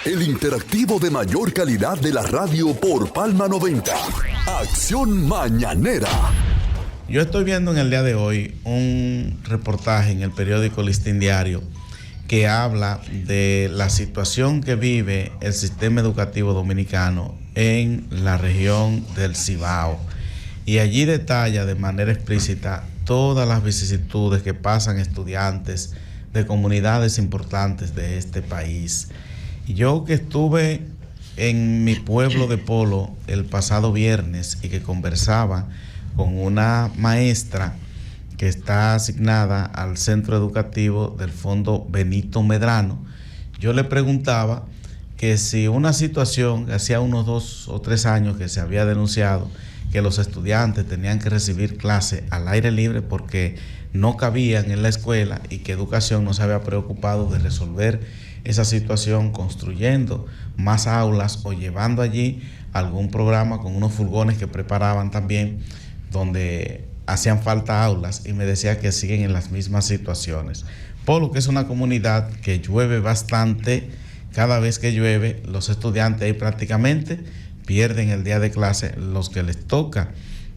El interactivo de mayor calidad de la radio por Palma 90. Acción Mañanera. Yo estoy viendo en el día de hoy un reportaje en el periódico Listín Diario que habla de la situación que vive el sistema educativo dominicano en la región del Cibao. Y allí detalla de manera explícita todas las vicisitudes que pasan estudiantes de comunidades importantes de este país. Y yo que estuve en mi pueblo de Polo el pasado viernes y que conversaba con una maestra que está asignada al centro educativo del Fondo Benito Medrano, yo le preguntaba que si una situación que hacía unos 2 o 3 años que se había denunciado que los estudiantes tenían que recibir clase al aire libre porque no cabían en la escuela y que Educación no se había preocupado de resolver esa situación construyendo más aulas o llevando allí algún programa con unos furgones que preparaban también donde hacían falta aulas, y me decía que siguen en las mismas situaciones. Polo, que es una comunidad que llueve bastante, cada vez que llueve los estudiantes ahí prácticamente pierden el día de clase, los que les toca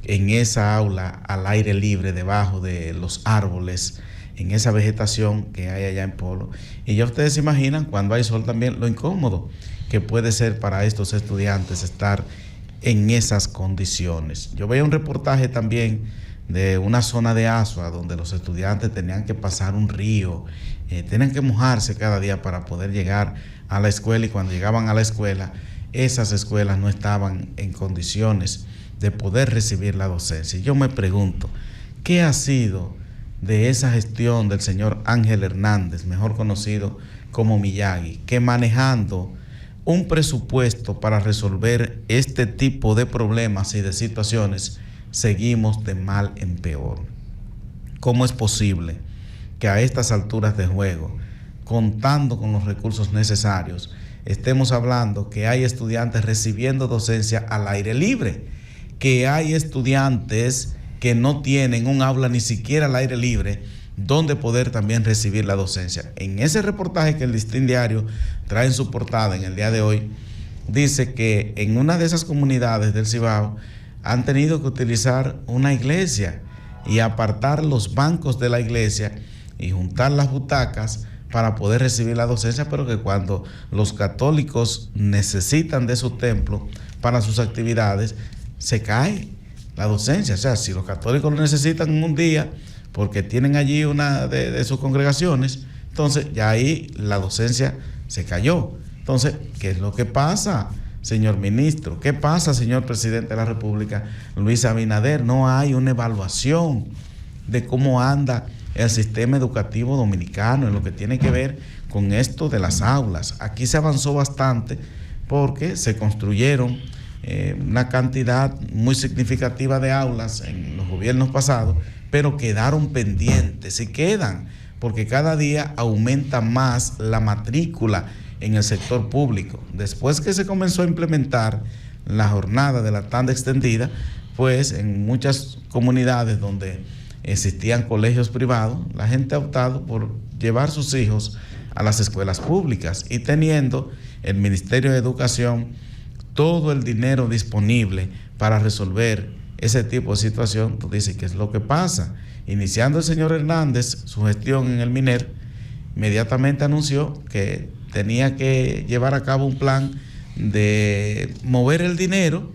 en esa aula al aire libre debajo de los árboles, en esa vegetación que hay allá en Polo. Y ya ustedes se imaginan cuando hay sol también lo incómodo que puede ser para estos estudiantes estar en esas condiciones. Yo veía un reportaje también de una zona de Asua donde los estudiantes tenían que pasar un río, tenían que mojarse cada día para poder llegar a la escuela, y cuando llegaban a la escuela, esas escuelas no estaban en condiciones de poder recibir la docencia. Y yo me pregunto, ¿qué ha sido de esa gestión del señor Ángel Hernández, mejor conocido como Miyagi, que manejando un presupuesto para resolver este tipo de problemas y de situaciones, seguimos de mal en peor? ¿Cómo es posible que a estas alturas de juego, contando con los recursos necesarios, estemos hablando que hay estudiantes recibiendo docencia al aire libre, que hay estudiantes que no tienen un aula ni siquiera al aire libre donde poder también recibir la docencia? En ese reportaje que el Listín Diario trae en su portada en el día de hoy, dice que en una de esas comunidades del Cibao han tenido que utilizar una iglesia y apartar los bancos de la iglesia y juntar las butacas para poder recibir la docencia, pero que cuando los católicos necesitan de su templo para sus actividades, se cae la docencia. O sea, si los católicos lo necesitan un día porque tienen allí una de sus congregaciones, entonces ya ahí la docencia se cayó. Entonces, ¿qué es lo que pasa, señor ministro? ¿Qué pasa, señor presidente de la República, Luis Abinader? No hay una evaluación de cómo anda el sistema educativo dominicano en lo que tiene que ver con esto de las aulas. Aquí se avanzó bastante porque se construyeron una cantidad muy significativa de aulas en los gobiernos pasados, pero quedaron pendientes y quedan porque cada día aumenta más la matrícula en el sector público. Después que se comenzó a implementar la jornada de la tanda extendida, pues en muchas comunidades donde existían colegios privados, la gente ha optado por llevar sus hijos a las escuelas públicas, y teniendo el Ministerio de Educación todo el dinero disponible para resolver ese tipo de situación, tú dices, ¿qué es lo que pasa? Iniciando el señor Hernández su gestión en el MINER, inmediatamente anunció que tenía que llevar a cabo un plan de mover el dinero,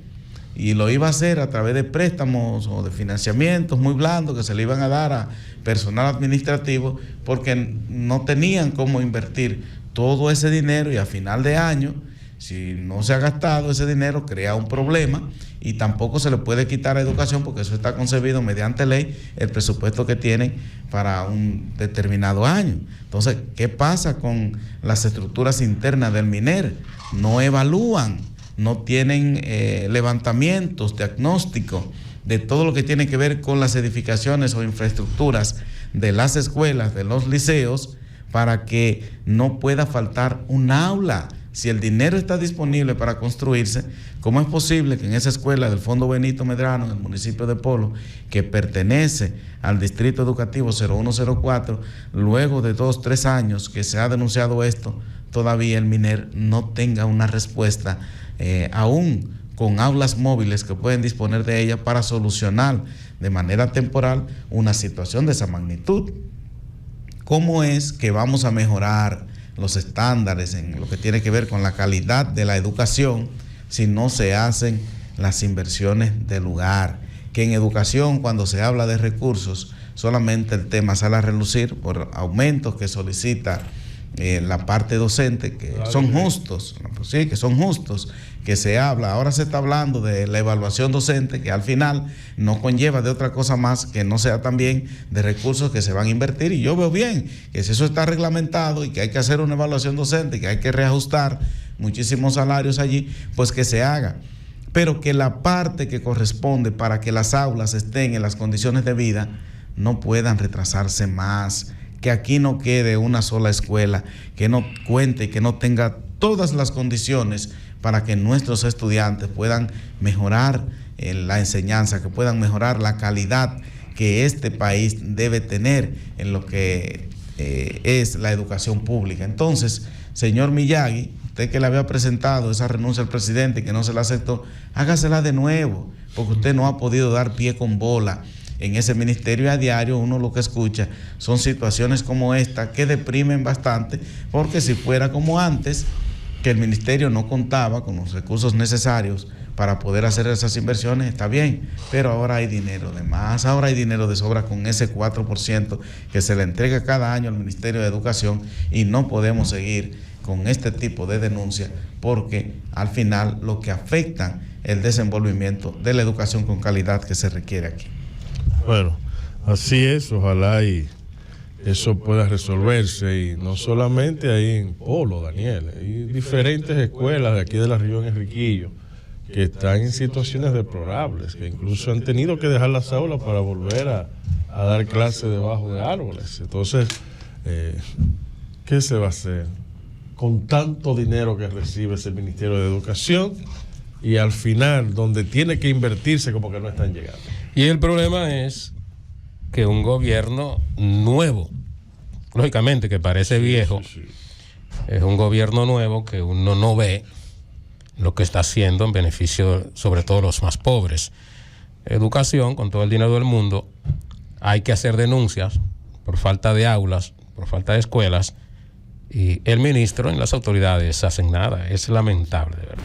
y lo iba a hacer a través de préstamos o de financiamientos muy blandos que se le iban a dar a personal administrativo, porque no tenían cómo invertir todo ese dinero, y a final de año, si no se ha gastado ese dinero, crea un problema, y tampoco se le puede quitar a Educación porque eso está concebido mediante ley, el presupuesto que tienen para un determinado año. Entonces, ¿qué pasa con las estructuras internas del MINER? No evalúan, no tienen levantamientos, diagnósticos de todo lo que tiene que ver con las edificaciones o infraestructuras de las escuelas, de los liceos, para que no pueda faltar un aula. si el dinero está disponible para construirse, ¿cómo es posible que en esa escuela del Fondo Benito Medrano, en el municipio de Polo, que pertenece al Distrito Educativo 0104, luego de 2-3 años que se ha denunciado esto, todavía el MINER no tenga una respuesta, aún con aulas móviles que pueden disponer de ella para solucionar de manera temporal una situación de esa magnitud? ¿Cómo es que vamos a mejorar los estándares en lo que tiene que ver con la calidad de la educación si no se hacen las inversiones del lugar? Que en educación, cuando se habla de recursos, solamente el tema sale a relucir por aumentos que solicita la parte docente, que son justos, sí, que son justos, que se habla, ahora se está hablando de la evaluación docente, que al final no conlleva de otra cosa más que no sea también de recursos que se van a invertir, y yo veo bien que si eso está reglamentado y que hay que hacer una evaluación docente, que hay que reajustar muchísimos salarios allí, pues que se haga, pero que la parte que corresponde para que las aulas estén en las condiciones de vida no puedan retrasarse más, que aquí no quede una sola escuela que no cuente y que no tenga todas las condiciones para que nuestros estudiantes puedan mejorar la enseñanza, que puedan mejorar la calidad que este país debe tener en lo que es la educación pública. Entonces, señor Miyagi, usted que le había presentado esa renuncia al presidente y que no se la aceptó, hágasela de nuevo, porque usted no ha podido dar pie con bola en ese ministerio, y a diario uno lo que escucha son situaciones como esta que deprimen bastante, porque si fuera como antes, que el ministerio no contaba con los recursos necesarios para poder hacer esas inversiones, está bien, pero ahora hay dinero de más, ahora hay dinero de sobra con ese 4% que se le entrega cada año al Ministerio de Educación, y no podemos seguir con este tipo de denuncias, porque al final lo que afecta el desenvolvimiento de la educación con calidad que se requiere aquí. Bueno, así es, ojalá y eso pueda resolverse, y no solamente ahí en Polo, Daniel, hay diferentes escuelas de aquí de la región Enriquillo que están en situaciones deplorables, que incluso han tenido que dejar las aulas para volver a dar clases debajo de árboles. Entonces, ¿qué se va a hacer con tanto dinero que recibe ese Ministerio de Educación? Y al final, donde tiene que invertirse, como que no están llegando. Y el problema es que un gobierno nuevo, lógicamente que parece viejo, es un gobierno nuevo que uno no ve lo que está haciendo en beneficio sobre todo los más pobres. Educación, con todo el dinero del mundo, hay que hacer denuncias por falta de aulas, por falta de escuelas, y el ministro y las autoridades hacen nada. Es lamentable, de verdad.